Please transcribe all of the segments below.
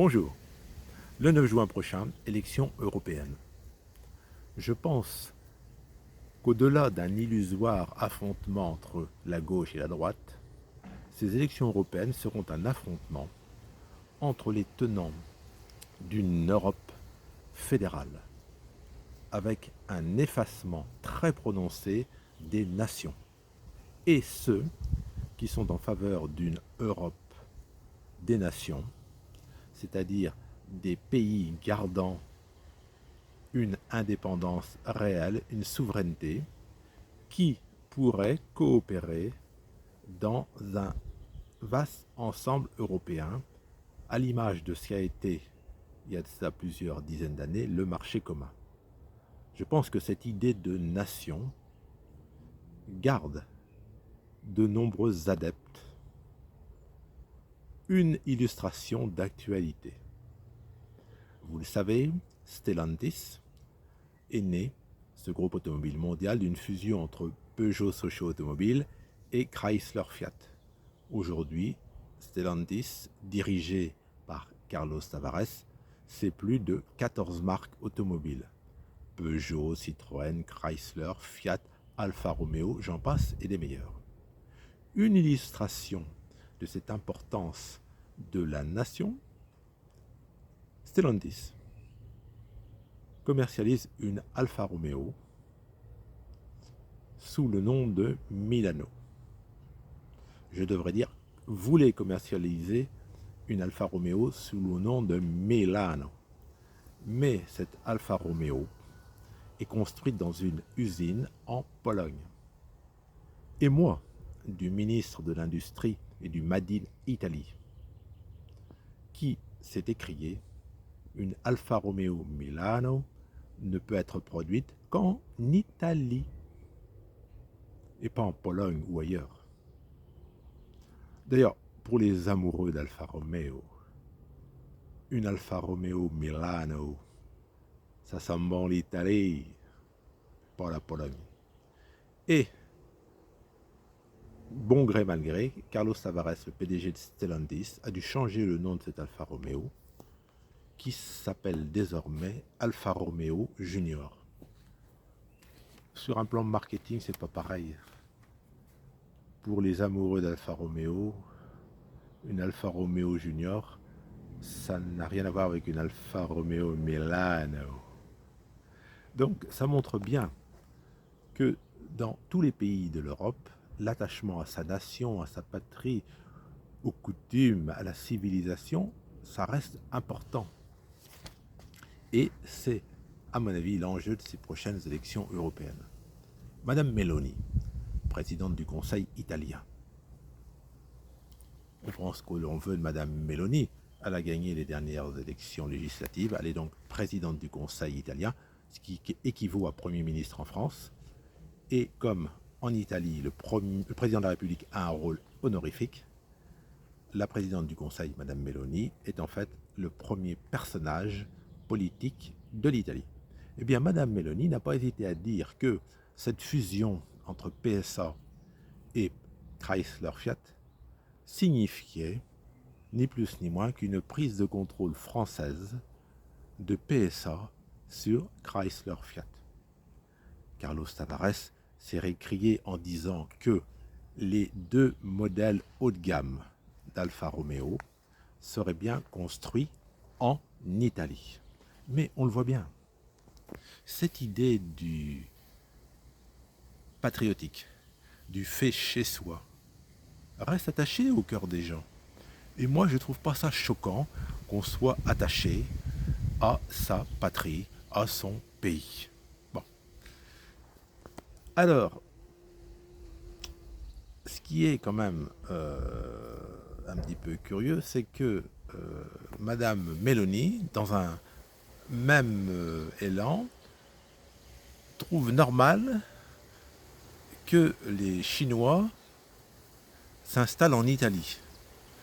Bonjour. Le 9 juin prochain, élection européenne. Je pense qu'au-delà d'un illusoire affrontement entre la gauche et la droite, ces élections européennes seront un affrontement entre les tenants d'une Europe fédérale, avec un effacement très prononcé des nations, et ceux qui sont en faveur d'une Europe des nations, c'est-à-dire des pays gardant une indépendance réelle, une souveraineté, qui pourrait coopérer dans un vaste ensemble européen, à l'image de ce qui a été, il y a de ça plusieurs dizaines d'années, le marché commun. Je pense que cette idée de nation garde de nombreux adeptes. Une illustration d'actualité. Vous le savez, Stellantis est né, ce groupe automobile mondial, d'une fusion entre Peugeot Sochaux Automobile et Chrysler Fiat. Aujourd'hui, Stellantis, dirigé par Carlos Tavares, c'est plus de 14 marques automobiles. Peugeot, Citroën, Chrysler, Fiat, Alfa Romeo, j'en passe, et des meilleurs. Une illustration de cette importance de la nation, Stellantis commercialise une Alfa Romeo sous le nom de Milano. Je devrais dire, voulait commercialiser une Alfa Romeo sous le nom de Milano. Mais cette Alfa Romeo est construite dans une usine en Pologne. Et moi, du ministre de l'Industrie et du Made in Italy, qui s'est écrié, une Alfa Romeo Milano ne peut être produite qu'en Italie et pas en Pologne ou ailleurs. D'ailleurs, pour les amoureux d'Alfa Romeo, une Alfa Romeo Milano, ça sent bon l'Italie, pas la Pologne. Et, bon gré mal gré, Carlos Tavares, le PDG de Stellantis, a dû changer le nom de cette Alfa Romeo, qui s'appelle désormais Alfa Romeo Junior. Sur un plan marketing, c'est pas pareil. Pour les amoureux d'Alfa Romeo, une Alfa Romeo Junior, ça n'a rien à voir avec une Alfa Romeo Milano. Donc ça montre bien que dans tous les pays de l'Europe, l'attachement à sa nation, à sa patrie, aux coutumes, à la civilisation, ça reste important. Et c'est, à mon avis, l'enjeu de ces prochaines élections européennes. Madame Meloni, présidente du Conseil italien. On pense ce que l'on veut de Madame Meloni. Elle a gagné les dernières élections législatives. Elle est donc présidente du Conseil italien, ce qui équivaut à Premier ministre en France. Et comme en Italie, le président de la République a un rôle honorifique, la présidente du Conseil, Madame Meloni, est en fait le premier personnage politique de l'Italie. Eh bien, Madame Meloni n'a pas hésité à dire que cette fusion entre PSA et Chrysler Fiat signifiait ni plus ni moins qu'une prise de contrôle française de PSA sur Chrysler Fiat. Carlos Tavares s'est récrié en disant que les deux modèles haut de gamme d'Alfa Romeo seraient bien construits en Italie. Mais on le voit bien, cette idée du patriotique, du fait chez soi, reste attachée au cœur des gens. Et moi, je ne trouve pas ça choquant qu'on soit attaché à sa patrie, à son pays. Bon. Alors, ce qui est quand même un petit peu curieux, c'est que Madame Meloni, dans un même élan, trouve normal que les Chinois s'installent en Italie.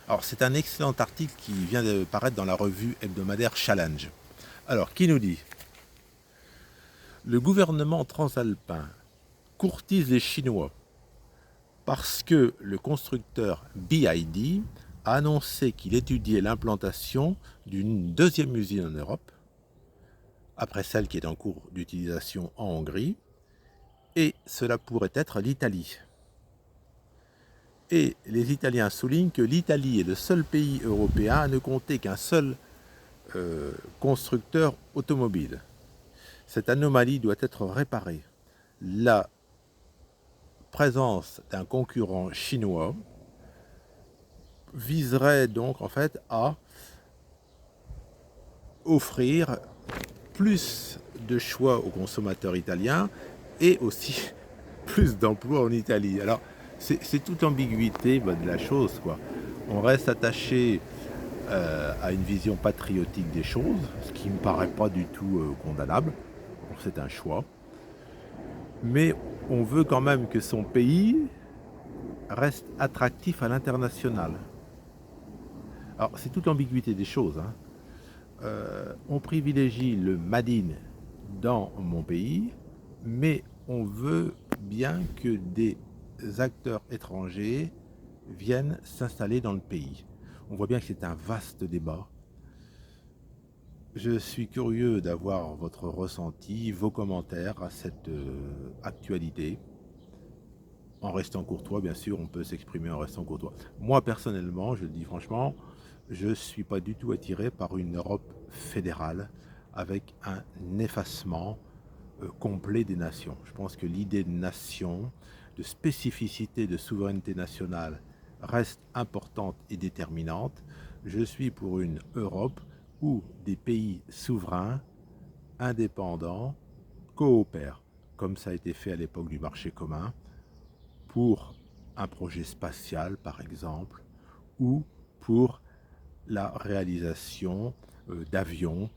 Alors, c'est un excellent article qui vient de paraître dans la revue hebdomadaire Challenge. Alors, qui nous dit ? Le gouvernement transalpin courtise les Chinois parce que le constructeur BYD a annoncé qu'il étudiait l'implantation d'une deuxième usine en Europe, après celle qui est en cours d'utilisation en Hongrie, et cela pourrait être l'Italie. Et les Italiens soulignent que l'Italie est le seul pays européen à ne compter qu'un seul constructeur automobile. Cette anomalie doit être réparée. La présence d'un concurrent chinois viserait donc en fait à offrir plus de choix aux consommateurs italiens et aussi plus d'emplois en Italie. Alors c'est toute l'ambiguïté de la chose, quoi. On reste attaché à une vision patriotique des choses, ce qui ne me paraît pas du tout condamnable. C'est un choix. Mais on veut quand même que son pays reste attractif à l'international. Alors c'est toute l'ambiguïté des choses, hein. On privilégie le Made in dans mon pays, mais on veut bien que des acteurs étrangers viennent s'installer dans le pays. On voit bien que c'est un vaste débat. Je suis curieux d'avoir votre ressenti, vos commentaires à cette actualité. En restant courtois, bien sûr, on peut s'exprimer en restant courtois. Moi, personnellement, je le dis franchement, je ne suis pas du tout attiré par une Europe fédérale avec un effacement complet des nations. Je pense que l'idée de nation, de spécificité, de souveraineté nationale reste importante et déterminante. Je suis pour une Europe où des pays souverains, indépendants, coopèrent, comme ça a été fait à l'époque du marché commun, pour un projet spatial par exemple, ou pour la réalisation d'avions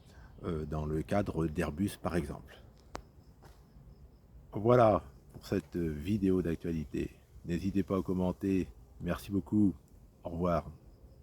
dans le cadre d'Airbus par exemple. Voilà pour cette vidéo d'actualité. N'hésitez pas à commenter. Merci beaucoup. Au revoir.